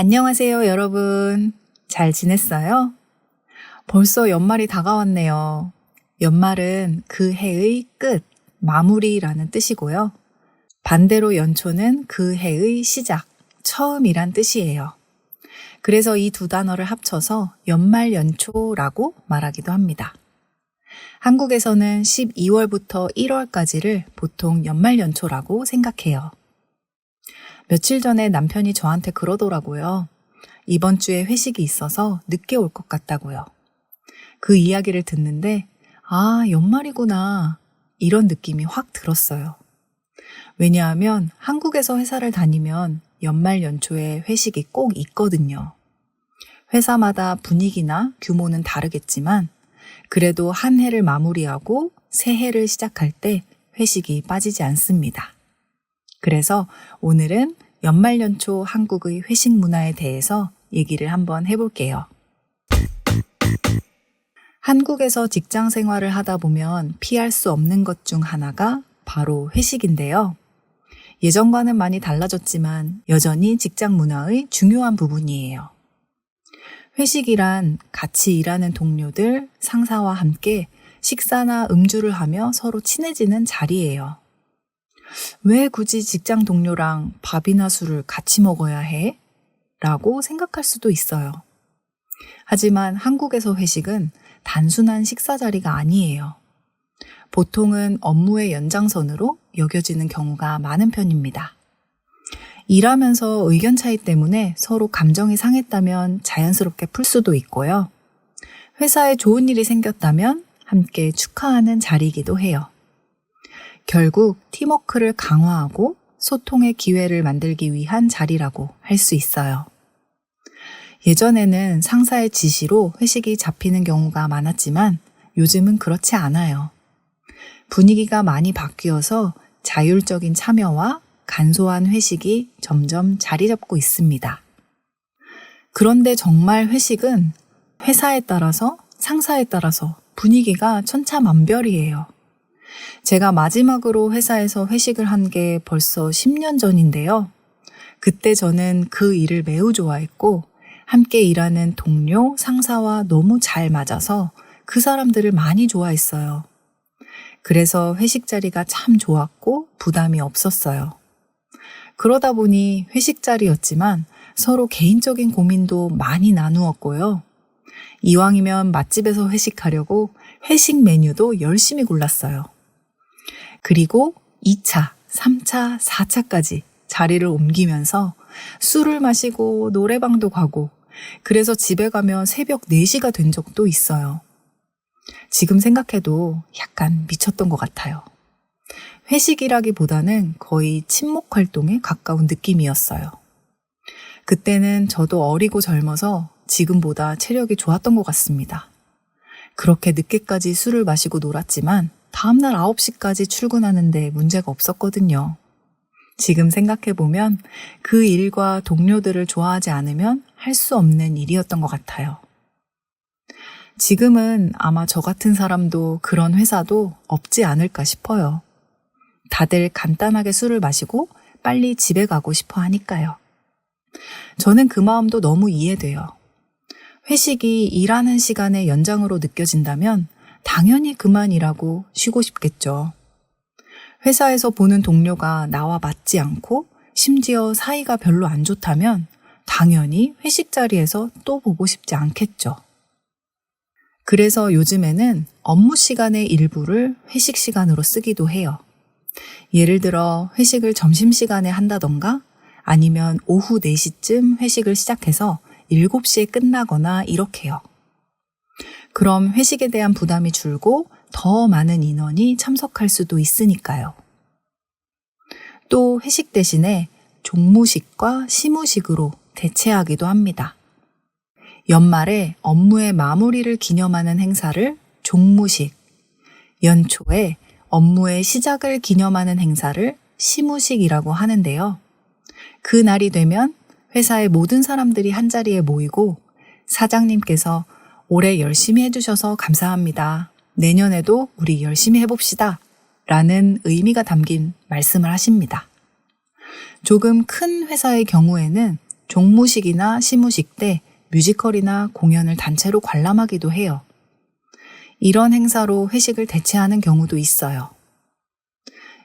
안녕하세요, 여러분. 잘 지냈어요? 벌써 연말이 다가왔네요. 연말은 그 해의 끝, 마무리라는 뜻이고요. 반대로 연초는 그 해의 시작, 처음이란 뜻이에요. 그래서 이 두 단어를 합쳐서 연말연초라고 말하기도 합니다. 한국에서는 12월부터 1월까지를 보통 연말연초라고 생각해요. 며칠 전에 남편이 저한테 그러더라고요. 이번 주에 회식이 있어서 늦게 올 것 같다고요. 그 이야기를 듣는데, 아, 연말이구나. 이런 느낌이 확 들었어요. 왜냐하면 한국에서 회사를 다니면 연말 연초에 회식이 꼭 있거든요. 회사마다 분위기나 규모는 다르겠지만, 그래도 한 해를 마무리하고 새 해를 시작할 때 회식이 빠지지 않습니다. 그래서 오늘은 연말연초 한국의 회식 문화에 대해서 얘기를 한번 해볼게요. 한국에서 직장 생활을 하다 보면 피할 수 없는 것 중 하나가 바로 회식인데요. 예전과는 많이 달라졌지만 여전히 직장 문화의 중요한 부분이에요. 회식이란 같이 일하는 동료들, 상사와 함께 식사나 음주를 하며 서로 친해지는 자리예요. 왜 굳이 직장 동료랑 밥이나 술을 같이 먹어야 해? 라고 생각할 수도 있어요. 하지만 한국에서 회식은 단순한 식사 자리가 아니에요. 보통은 업무의 연장선으로 여겨지는 경우가 많은 편입니다. 일하면서 의견 차이 때문에 서로 감정이 상했다면 자연스럽게 풀 수도 있고요. 회사에 좋은 일이 생겼다면 함께 축하하는 자리이기도 해요. 결국 팀워크를 강화하고 소통의 기회를 만들기 위한 자리라고 할 수 있어요. 예전에는 상사의 지시로 회식이 잡히는 경우가 많았지만 요즘은 그렇지 않아요. 분위기가 많이 바뀌어서 자율적인 참여와 간소한 회식이 점점 자리 잡고 있습니다. 그런데 정말 회식은 회사에 따라서 상사에 따라서 분위기가 천차만별이에요. 제가 마지막으로 회사에서 회식을 한 게 벌써 10년 전인데요. 그때 저는 그 일을 매우 좋아했고 함께 일하는 동료, 상사와 너무 잘 맞아서 그 사람들을 많이 좋아했어요. 그래서 회식 자리가 참 좋았고 부담이 없었어요. 그러다 보니 회식 자리였지만 서로 개인적인 고민도 많이 나누었고요. 이왕이면 맛집에서 회식하려고 회식 메뉴도 열심히 골랐어요. 그리고 2차, 3차, 4차까지 자리를 옮기면서 술을 마시고 노래방도 가고 그래서 집에 가면 새벽 4시가 된 적도 있어요. 지금 생각해도 약간 미쳤던 것 같아요. 회식이라기보다는 거의 친목 활동에 가까운 느낌이었어요. 그때는 저도 어리고 젊어서 지금보다 체력이 좋았던 것 같습니다. 그렇게 늦게까지 술을 마시고 놀았지만 다음날 9시까지 출근하는데 문제가 없었거든요. 지금 생각해보면 그 일과 동료들을 좋아하지 않으면 할 수 없는 일이었던 것 같아요. 지금은 아마 저 같은 사람도 그런 회사도 없지 않을까 싶어요. 다들 간단하게 술을 마시고 빨리 집에 가고 싶어 하니까요. 저는 그 마음도 너무 이해돼요. 회식이 일하는 시간의 연장으로 느껴진다면 당연히 그만 일하고 쉬고 싶겠죠. 회사에서 보는 동료가 나와 맞지 않고 심지어 사이가 별로 안 좋다면 당연히 회식 자리에서 또 보고 싶지 않겠죠. 그래서 요즘에는 업무 시간의 일부를 회식 시간으로 쓰기도 해요. 예를 들어 회식을 점심시간에 한다던가 아니면 오후 4시쯤 회식을 시작해서 7시에 끝나거나 이렇게요. 그럼 회식에 대한 부담이 줄고 더 많은 인원이 참석할 수도 있으니까요. 또 회식 대신에 종무식과 시무식으로 대체하기도 합니다. 연말에 업무의 마무리를 기념하는 행사를 종무식, 연초에 업무의 시작을 기념하는 행사를 시무식이라고 하는데요. 그 날이 되면 회사의 모든 사람들이 한자리에 모이고 사장님께서 올해 열심히 해주셔서 감사합니다. 내년에도 우리 열심히 해봅시다. 라는 의미가 담긴 말씀을 하십니다. 조금 큰 회사의 경우에는 종무식이나 시무식 때 뮤지컬이나 공연을 단체로 관람하기도 해요. 이런 행사로 회식을 대체하는 경우도 있어요.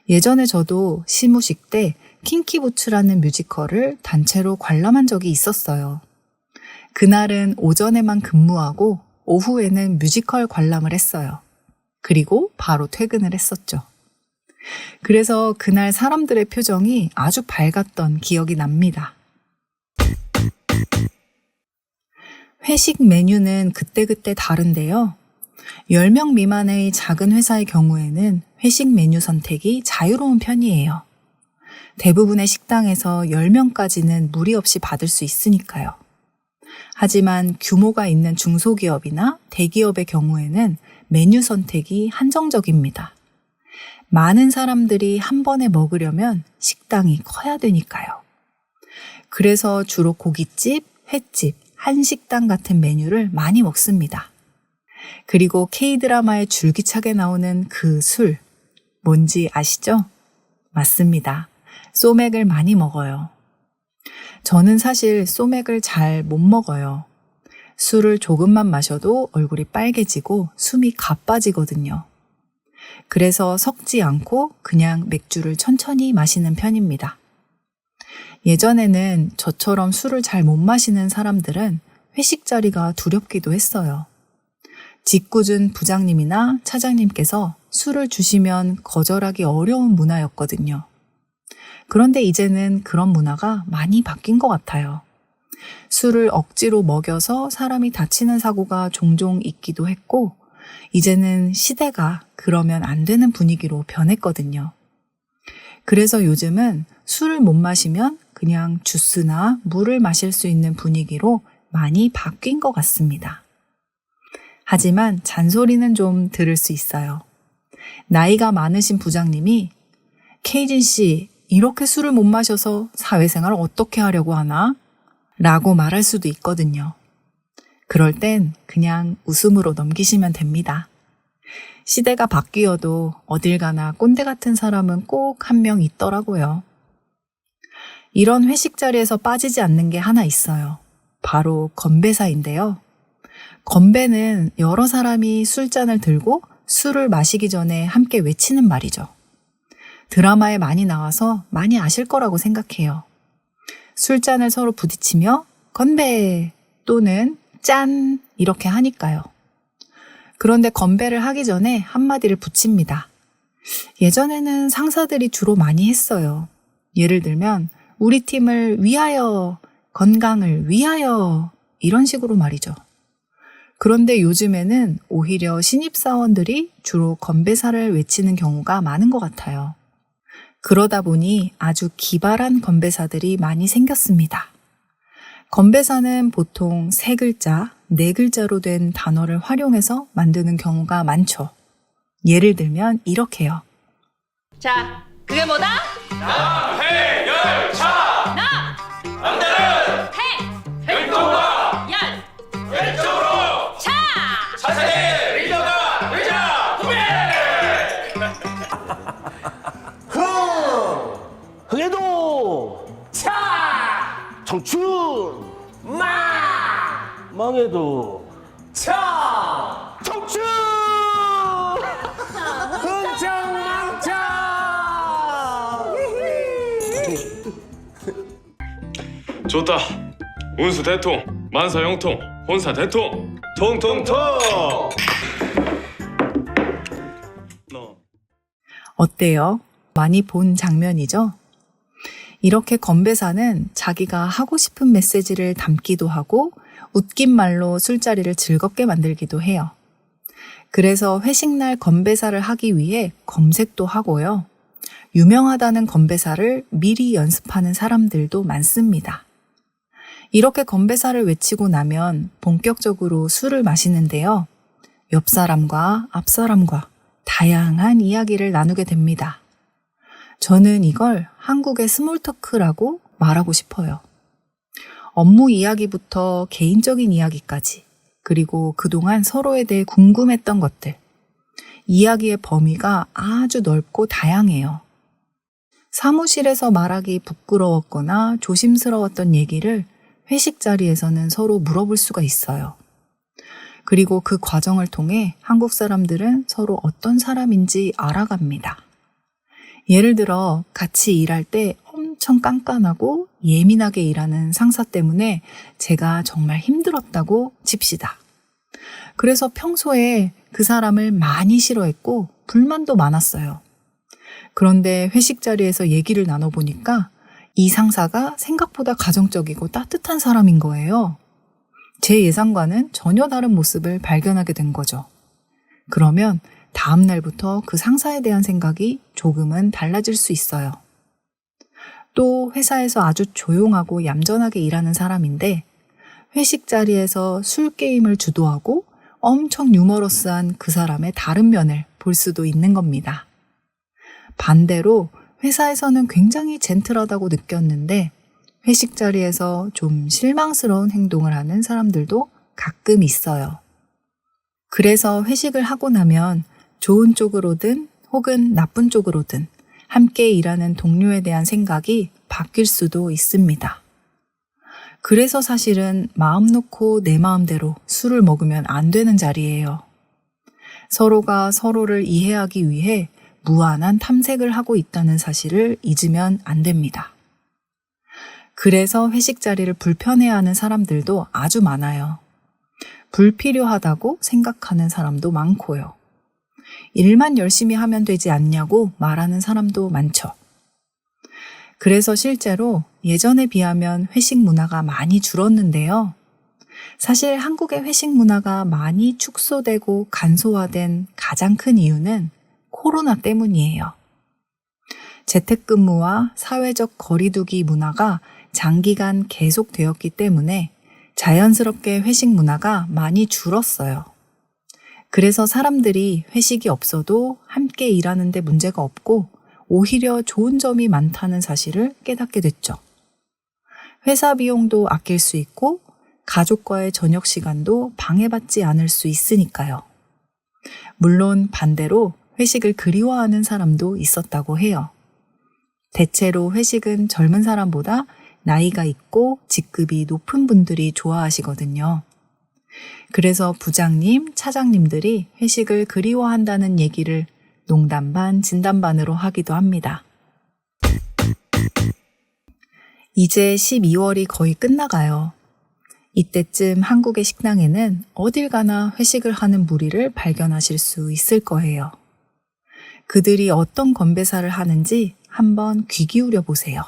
예전에 저도 시무식 때 킹키부츠라는 뮤지컬을 단체로 관람한 적이 있었어요. 그날은 오전에만 근무하고 오후에는 뮤지컬 관람을 했어요. 그리고 바로 퇴근을 했었죠. 그래서 그날 사람들의 표정이 아주 밝았던 기억이 납니다. 회식 메뉴는 그때그때 다른데요. 10명 미만의 작은 회사의 경우에는 회식 메뉴 선택이 자유로운 편이에요. 대부분의 식당에서 10명까지는 무리 없이 받을 수 있으니까요. 하지만 규모가 있는 중소기업이나 대기업의 경우에는 메뉴 선택이 한정적입니다. 많은 사람들이 한 번에 먹으려면 식당이 커야 되니까요. 그래서 주로 고깃집, 횟집, 한식당 같은 메뉴를 많이 먹습니다. 그리고 K-드라마에 줄기차게 나오는 그 술, 뭔지 아시죠? 맞습니다. 소맥을 많이 먹어요. 저는 사실 소맥을 잘 못 먹어요. 술을 조금만 마셔도 얼굴이 빨개지고 숨이 가빠지거든요. 그래서 섞지 않고 그냥 맥주를 천천히 마시는 편입니다. 예전에는 저처럼 술을 잘 못 마시는 사람들은 회식 자리가 두렵기도 했어요. 짓궂은 부장님이나 차장님께서 술을 주시면 거절하기 어려운 문화였거든요. 그런데 이제는 그런 문화가 많이 바뀐 것 같아요. 술을 억지로 먹여서 사람이 다치는 사고가 종종 있기도 했고, 이제는 시대가 그러면 안 되는 분위기로 변했거든요. 그래서 요즘은 술을 못 마시면 그냥 주스나 물을 마실 수 있는 분위기로 많이 바뀐 것 같습니다. 하지만 잔소리는 좀 들을 수 있어요. 나이가 많으신 부장님이 케이진 씨, 이렇게 술을 못 마셔서 사회생활을 어떻게 하려고 하나? 라고 말할 수도 있거든요. 그럴 땐 그냥 웃음으로 넘기시면 됩니다. 시대가 바뀌어도 어딜 가나 꼰대 같은 사람은 꼭 한 명 있더라고요. 이런 회식 자리에서 빠지지 않는 게 하나 있어요. 바로 건배사인데요. 건배는 여러 사람이 술잔을 들고 술을 마시기 전에 함께 외치는 말이죠. 드라마에 많이 나와서 많이 아실 거라고 생각해요. 술잔을 서로 부딪히며 건배 또는 짠 이렇게 하니까요. 그런데 건배를 하기 전에 한마디를 붙입니다. 예전에는 상사들이 주로 많이 했어요. 예를 들면 우리 팀을 위하여, 건강을 위하여 이런 식으로 말이죠. 그런데 요즘에는 오히려 신입사원들이 주로 건배사를 외치는 경우가 많은 것 같아요. 그러다 보니 아주 기발한 건배사들이 많이 생겼습니다. 건배사는 보통 3글자, 4글자로 된 단어를 활용해서 만드는 경우가 많죠. 예를 들면 이렇게요. 자, 그게 뭐다? 해열차 남자는 행동과 열정으로 차세대 리더가 되자 흥해도 청춘 망해도 청춘 흥청망청. 좋다. 운수 대통, 만사 영통, 혼사 대통, 통통통. 너. 어때요? 많이 본 장면이죠? 이렇게 건배사는 자기가 하고 싶은 메시지를 담기도 하고 웃긴 말로 술자리를 즐겁게 만들기도 해요. 그래서 회식날 건배사를 하기 위해 검색도 하고요. 유명하다는 건배사를 미리 연습하는 사람들도 많습니다. 이렇게 건배사를 외치고 나면 본격적으로 술을 마시는데요. 옆 사람과 앞 사람과 다양한 이야기를 나누게 됩니다. 저는 이걸 한국의 스몰토크라고 말하고 싶어요. 업무 이야기부터 개인적인 이야기까지, 그리고 그동안 서로에 대해 궁금했던 것들, 이야기의 범위가 아주 넓고 다양해요. 사무실에서 말하기 부끄러웠거나 조심스러웠던 얘기를 회식 자리에서는 서로 물어볼 수가 있어요. 그리고 그 과정을 통해 한국 사람들은 서로 어떤 사람인지 알아갑니다. 예를 들어 같이 일할 때 엄청 깐깐하고 예민하게 일하는 상사 때문에 제가 정말 힘들었다고 칩시다. 그래서 평소에 그 사람을 많이 싫어했고 불만도 많았어요. 그런데 회식 자리에서 얘기를 나눠보니까 이 상사가 생각보다 가정적이고 따뜻한 사람인 거예요. 제 예상과는 전혀 다른 모습을 발견하게 된 거죠. 그러면 다음 날부터 그 상사에 대한 생각이 조금은 달라질 수 있어요. 또 회사에서 아주 조용하고 얌전하게 일하는 사람인데 회식 자리에서 술 게임을 주도하고 엄청 유머러스한 그 사람의 다른 면을 볼 수도 있는 겁니다. 반대로 회사에서는 굉장히 젠틀하다고 느꼈는데 회식 자리에서 좀 실망스러운 행동을 하는 사람들도 가끔 있어요. 그래서 회식을 하고 나면 좋은 쪽으로든 혹은 나쁜 쪽으로든 함께 일하는 동료에 대한 생각이 바뀔 수도 있습니다. 그래서 사실은 마음 놓고 내 마음대로 술을 먹으면 안 되는 자리예요. 서로가 서로를 이해하기 위해 무한한 탐색을 하고 있다는 사실을 잊으면 안 됩니다. 그래서 회식 자리를 불편해하는 사람들도 아주 많아요. 불필요하다고 생각하는 사람도 많고요. 일만 열심히 하면 되지 않냐고 말하는 사람도 많죠. 그래서 실제로 예전에 비하면 회식 문화가 많이 줄었는데요. 사실 한국의 회식 문화가 많이 축소되고 간소화된 가장 큰 이유는 코로나 때문이에요. 재택근무와 사회적 거리두기 문화가 장기간 계속되었기 때문에 자연스럽게 회식 문화가 많이 줄었어요. 그래서 사람들이 회식이 없어도 함께 일하는 데 문제가 없고 오히려 좋은 점이 많다는 사실을 깨닫게 됐죠. 회사 비용도 아낄 수 있고 가족과의 저녁 시간도 방해받지 않을 수 있으니까요. 물론 반대로 회식을 그리워하는 사람도 있었다고 해요. 대체로 회식은 젊은 사람보다 나이가 있고 직급이 높은 분들이 좋아하시거든요. 그래서 부장님, 차장님들이 회식을 그리워한다는 얘기를 농담 반, 진담 반으로 하기도 합니다. 이제 12월이 거의 끝나가요. 이때쯤 한국의 식당에는 어딜 가나 회식을 하는 무리를 발견하실 수 있을 거예요. 그들이 어떤 건배사를 하는지 한번 귀 기울여 보세요.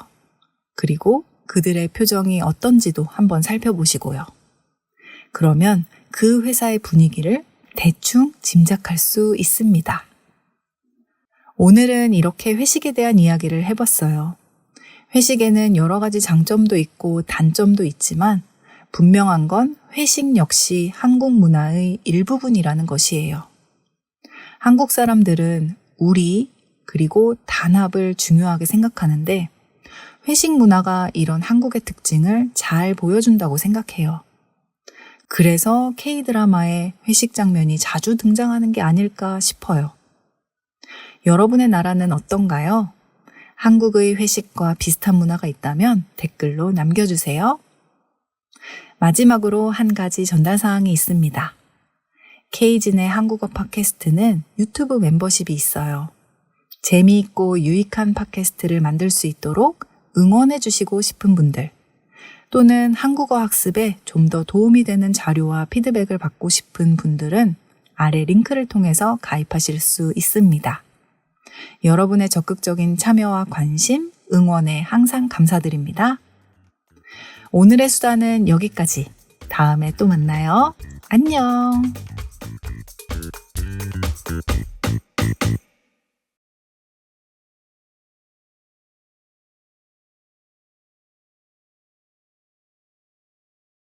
그리고 그들의 표정이 어떤지도 한번 살펴보시고요. 그러면 그 회사의 분위기를 대충 짐작할 수 있습니다. 오늘은 이렇게 회식에 대한 이야기를 해봤어요. 회식에는 여러 가지 장점도 있고 단점도 있지만 분명한 건 회식 역시 한국 문화의 일부분이라는 것이에요. 한국 사람들은 우리 그리고 단합을 중요하게 생각하는데 회식 문화가 이런 한국의 특징을 잘 보여준다고 생각해요. 그래서 K-드라마에 회식 장면이 자주 등장하는 게 아닐까 싶어요. 여러분의 나라는 어떤가요? 한국의 회식과 비슷한 문화가 있다면 댓글로 남겨주세요. 마지막으로 한 가지 전달사항이 있습니다. K진의 한국어 팟캐스트는 유튜브 멤버십이 있어요. 재미있고 유익한 팟캐스트를 만들 수 있도록 응원해주시고 싶은 분들 또는 한국어 학습에 좀 더 도움이 되는 자료와 피드백을 받고 싶은 분들은 아래 링크를 통해서 가입하실 수 있습니다. 여러분의 적극적인 참여와 관심, 응원에 항상 감사드립니다. 오늘의 수다는 여기까지. 다음에 또 만나요. 안녕.